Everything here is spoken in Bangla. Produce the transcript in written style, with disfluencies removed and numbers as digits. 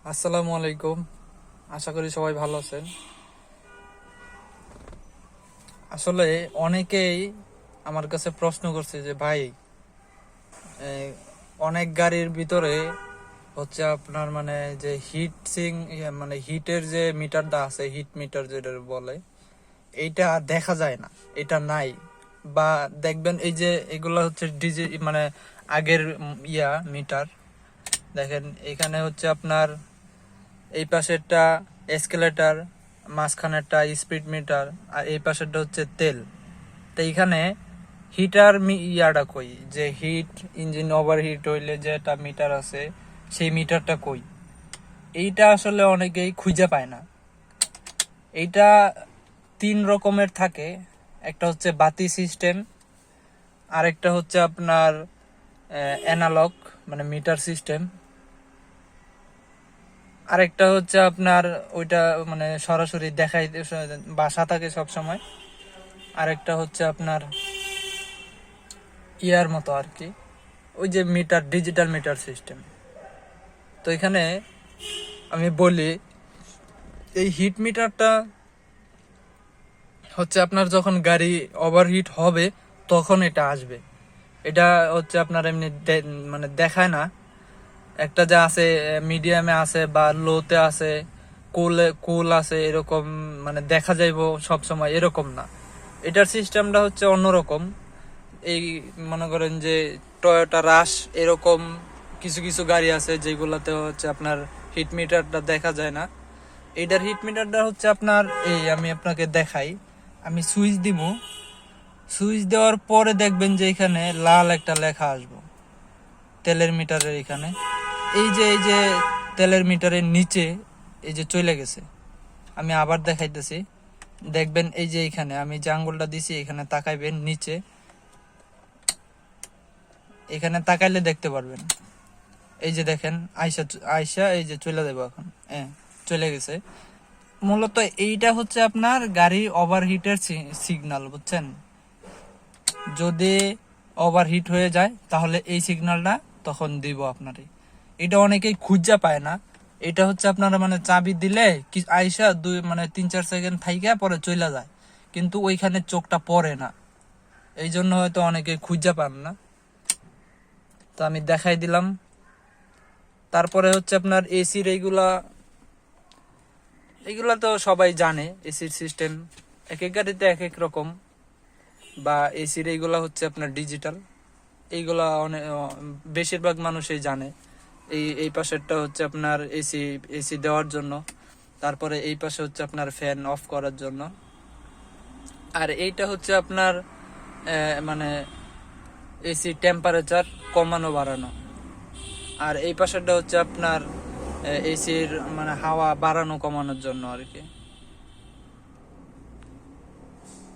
আসসালামু আলাইকুম। আশা করি সবাই ভালো আছেন। আসলে অনেকেই আমার কাছে প্রশ্ন করছে যে ভাই, এই অনেক গাড়ির ভিতরে হচ্ছে আপনার মানে যে হিট সিং মানে হিটের যে মিটারটা আছে, হিট মিটার যেটা বলে, এইটা দেখা যায় না, এটা নাই। বা দেখবেন এই যে এগুলা হচ্ছে ডিজি মানে আগের মিটার। দেখেন এখানে হচ্ছে আপনার এই পাশেরটা এসকেলেটার, মাঝখানেরটা স্পিড মিটার, আর এই পাশেরটা হচ্ছে তেল। তো এইখানে হিটার ইয়াটা কই, যে হিট ইঞ্জিন ওভারহিট হইলে যেটা মিটার আছে সেই মিটারটা কই, এইটা আসলে অনেকেই খুঁজে পায় না। এইটা তিন রকমের থাকে। একটা হচ্ছে বাতি সিস্টেম, আরেকটা হচ্ছে আপনার অ্যানালগ মানে মিটার সিস্টেম, আরেকটা হচ্ছে আপনার ওইটা মানে সরাসরি দেখাই বাসা থাকে সব সময়। আরেকটা হচ্ছে আপনার ইয়ার মতো আর কি, ওই যে মিটার, ডিজিটাল মিটার সিস্টেম। তো এখানে আমি বলি, এই হিট মিটারটা হচ্ছে আপনার যখন গাড়ি ওভারহিট হবে তখন এটা আসবে। এটা হচ্ছে আপনার এমনি মানে দেখায় না। একটা যা আছে মিডিয়ামে আছে বা লোতে আছে, কুল আছে, এরকম মানে দেখা যাইবো সব সময় এরকম না। এটার সিস্টেমটা হচ্ছে অন্যরকম। এই মনে করেন যে টয়োটা রাশ, এরকম কিছু কিছু গাড়ি আছে যেগুলোতে হচ্ছে আপনার হিট মিটারটা দেখা যায় না। এটার হিট মিটারটা হচ্ছে আপনার এই, আমি আপনাকে দেখাই। আমি সুইচ দিব, সুইচ দেওয়ার পরে দেখবেন যে এখানে লাল একটা লেখা আসবে তেলের মিটারের এখানে। এই যে তেলের মিটারের নিচে এই যে চলে গেছে। আমি আবার দেখাইতেছি, দেখবেন এই যে এখানে আমি যে আঙ্গুলটা দিছি এখানে তাকাইবেন নিচে, এখানে তাকাইলে দেখতে পারবেন। এই যে দেখেন আইসা আইসা এই যে চলে যাবো এখন, হ্যাঁ চলে গেছে। মূলত এইটা হচ্ছে আপনার গাড়ি ওভারহিটের সিগন্যাল, বুঝছেন? যদি ওভারহিট হয়ে যায় তাহলে এই সিগন্যালটা তখন দিব আপনারে। এটা অনেকেই খুঁজা পায় না। এটা হচ্ছে আপনারা মানে চাবি দিলে কি আইসা মানে 3-4 সেকেন্ড থাইকা পরে চলে যায়, কিন্তু ওইখানে চোখটা পড়ে না। এই জন্য হয়তো অনেকে খুঁজা পান না। তো আমি দেখাই দিলাম। তারপরে হচ্ছে আপনার এসির এইগুলা, এগুলা তো সবাই জানে। এসির সিস্টেম এক এক গাড়িতে এক এক রকম। বা এসির এইগুলা হচ্ছে আপনার ডিজিটাল, এইগুলা অনেক বেশিরভাগ মানুষই জানে। এই পাশেরটা হচ্ছে আপনার এসি এসি দেওয়ার জন্য, তারপরে এই পাশে হচ্ছে আপনার ফ্যান অফ করার জন্য, আর এইটা হচ্ছে আপনার মানে এসি টেম্পারেচার কমানো বাড়ানো, আর এই পাশেরটা হচ্ছে আপনার এসির মানে হাওয়া বাড়ানো কমানোর জন্য আর কি।